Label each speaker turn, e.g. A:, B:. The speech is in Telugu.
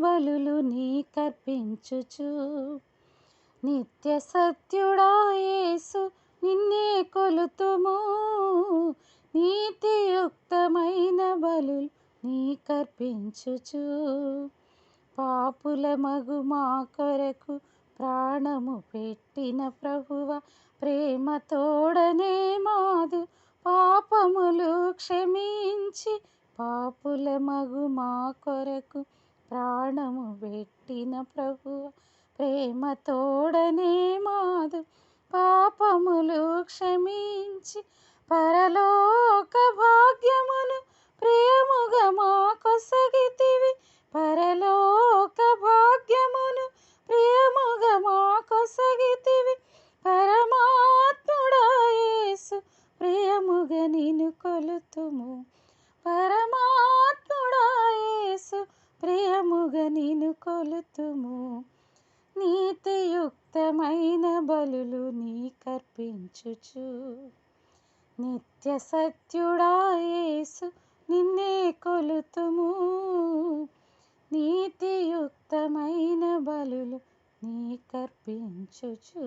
A: బలులు నీకర్పించుచు. నిత్య సత్యుడా యేసు నిన్నే కొలుతుము, నీతియుక్తమైన బలులు నీకర్పించుచు. పాపుల మగు మా కొరకు ప్రాణము పెట్టిన ప్రభువ, ప్రేమ తోడనే మాదు పాపములు క్షమించి. పాపుల మగు మా కొరకు ప్రాణము పెట్టిన ప్రభువ, ప్రేమ తోడనే మాదు పాపములు క్షమించి. పరలోక భాగ్యమును ప్రియముగా మాకొసగితివి, పరలోక భాగ్యమును ప్రియముగా మాకొసగితివి. పరమాత్ముడా యేసు ప్రియముగా నిన్ను కొలుతుము, పరమాత్ముడా యేసు ప్రియముగా నిన్ను కొలుతుము. నీతియుక్తమైన బలులు నీకర్పించుచు. నిత్య సత్యుడా యేసు నిన్నే కొలుతుము, నీతియుక్తమైన బలులు నీకర్పించుచు.